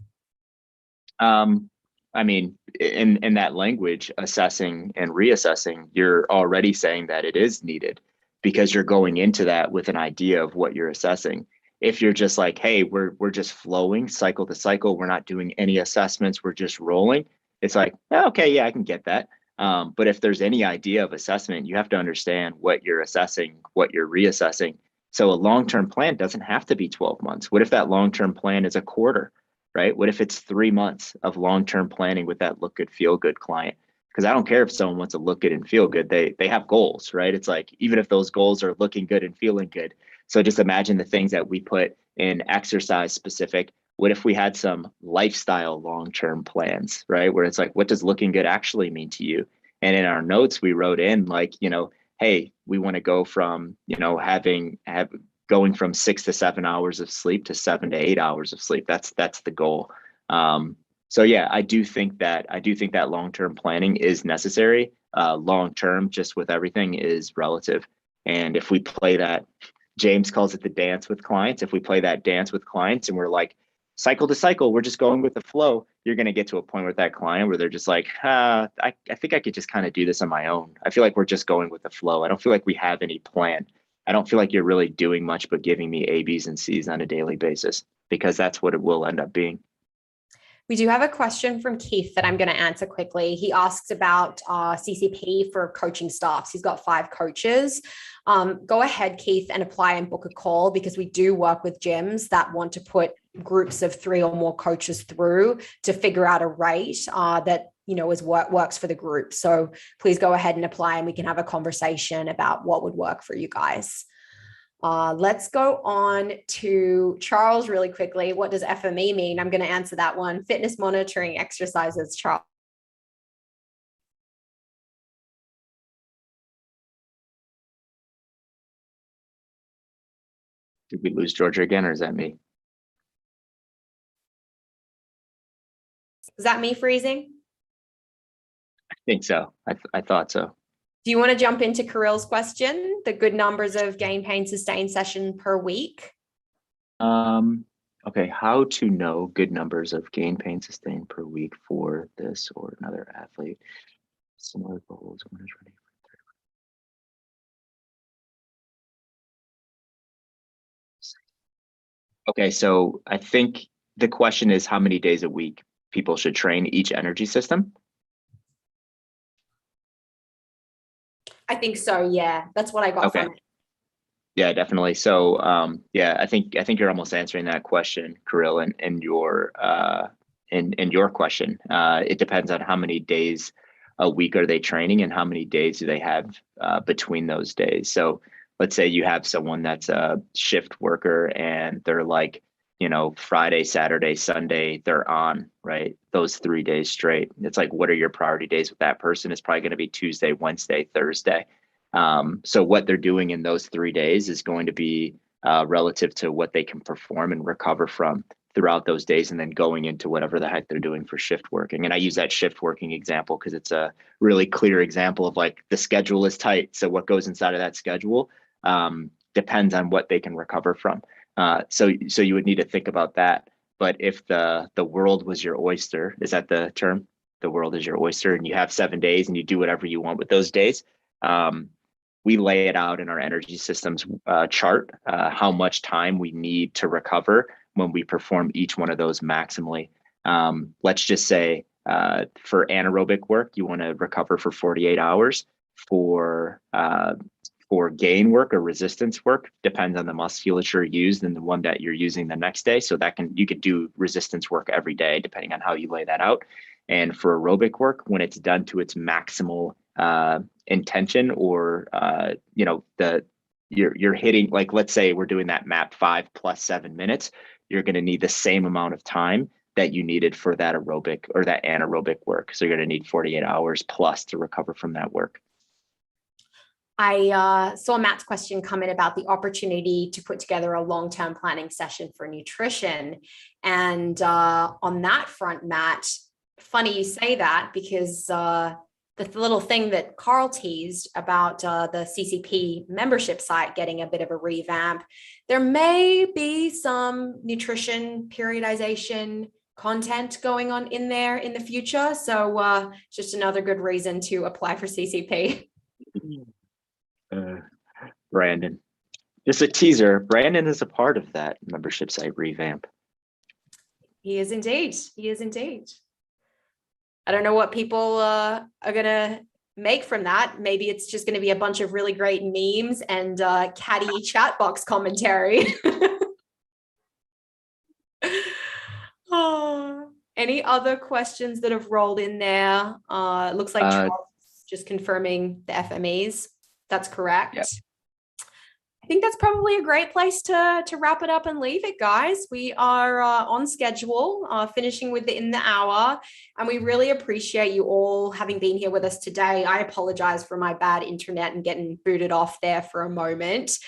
I mean, in that language, assessing and reassessing, you're already saying that it is needed, because you're going into that with an idea of what you're assessing. If you're just like, hey, we're just flowing cycle to cycle, we're not doing any assessments, we're just rolling, it's like, okay, yeah, I can get that. But if there's any idea of assessment, you have to understand what you're assessing, what you're reassessing. So a long-term plan doesn't have to be 12 months. What if that long-term plan is a quarter, right? What if it's 3 months of long-term planning with that look good, feel good client? Because I don't care if someone wants to look good and feel good. They have goals, right? It's like, even if those goals are looking good and feeling good. So just imagine the things that we put in exercise specific. What if we had some lifestyle long-term plans, right? Where it's like, what does looking good actually mean to you? And in our notes, we wrote in like, hey, we want to go from, going from 6 to 7 hours of sleep to 7 to 8 hours of sleep. That's the goal. So yeah, I do think that long-term planning is necessary. Long-term, just with everything, is relative. And if we play that James calls it the dance with clients. If we play that dance with clients and we're like, cycle to cycle, we're just going with the flow, you're going to get to a point with that client where they're just like, I think I could just kind of do this on my own. I feel like we're just going with the flow. I don't feel like we have any plan. I don't feel like you're really doing much but giving me A, B's, and C's on a daily basis, because that's what it will end up being. We do have a question from Keith that I'm going to answer quickly. He asks about CCP for coaching staffs. He's got 5 coaches. Go ahead, Keith, and apply and book a call, because we do work with gyms that want to put groups of 3 or more coaches through to figure out a rate that works for the group. So please go ahead and apply, and we can have a conversation about what would work for you guys. Let's go on to Charles really quickly. What does FME mean? I'm going to answer that one. Fitness monitoring exercises, Charles. Did we lose Georgia again, or is that me? Is that me freezing? I think so. I thought so. Do you want to jump into Kirill's question? The good numbers of gain, pain, sustain session per week? Okay, how to know good numbers of gain, pain, sustain per week for this or another athlete. Similar goals. Okay, so I think the question is how many days a week people should train each energy system. I think so. Yeah, that's what I got from it. Yeah, definitely. So, yeah, I think you're almost answering that question, Kirill, in your question. It depends on how many days a week are they training and how many days do they have between those days. So let's say you have someone that's a shift worker and they're like, Friday, Saturday, Sunday, they're on, right? Those 3 days straight. It's like, what are your priority days with that person? It's probably going to be Tuesday, Wednesday, Thursday. So what they're doing in those 3 days is going to be relative to what they can perform and recover from throughout those days, and then going into whatever the heck they're doing for shift working. And I use that shift working example because it's a really clear example of like the schedule is tight. So what goes inside of that schedule depends on what they can recover from. So you would need to think about that. But if the world was your oyster, is that the term? The world is your oyster, and you have 7 days and you do whatever you want with those days. We lay it out in our energy systems chart, how much time we need to recover when we perform each one of those maximally. Let's just say for anaerobic work, you want to recover for 48 hours. For gain work or resistance work, depends on the musculature used and the one that you're using the next day. So you could do resistance work every day, depending on how you lay that out. And for aerobic work, when it's done to its maximal intention, or you're hitting, like, let's say we're doing that map 5 plus 7 minutes, you're going to need the same amount of time that you needed for that aerobic or that anaerobic work. So you're going to need 48 hours plus to recover from that work. I saw Matt's question come in about the opportunity to put together a long-term planning session for nutrition. And on that front, Matt, funny you say that, because the little thing that Carl teased about the CCP membership site getting a bit of a revamp, there may be some nutrition periodization content going on in there in the future. So just another good reason to apply for CCP. Brandon, just a teaser. Brandon is a part of that membership site revamp. He is indeed. He is indeed. I don't know what people are going to make from that. Maybe it's just going to be a bunch of really great memes and catty chat box commentary. Oh, any other questions that have rolled in there? It looks like Charles just confirming the FMEs. That's correct. Yep. I think that's probably a great place to wrap it up and leave it, guys. We are on schedule, finishing within the hour, and we really appreciate you all having been here with us today. I apologize for my bad internet and getting booted off there for a moment.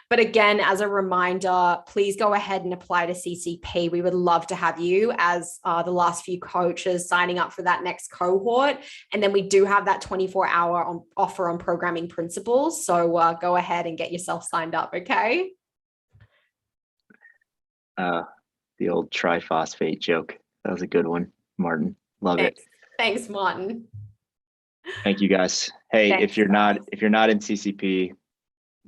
But again, as a reminder, please go ahead and apply to CCP. We would love to have you as the last few coaches signing up for that next cohort. And then we do have that 24-hour offer on programming principles. So go ahead and get yourself signed up, okay? The old triphosphate joke. That was a good one, Martin. Love it. Thanks, Martin. Thank you guys. Hey, Thanks, if you're not in CCP,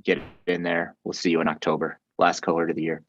get in there. We'll see you in October. Last cohort of the year.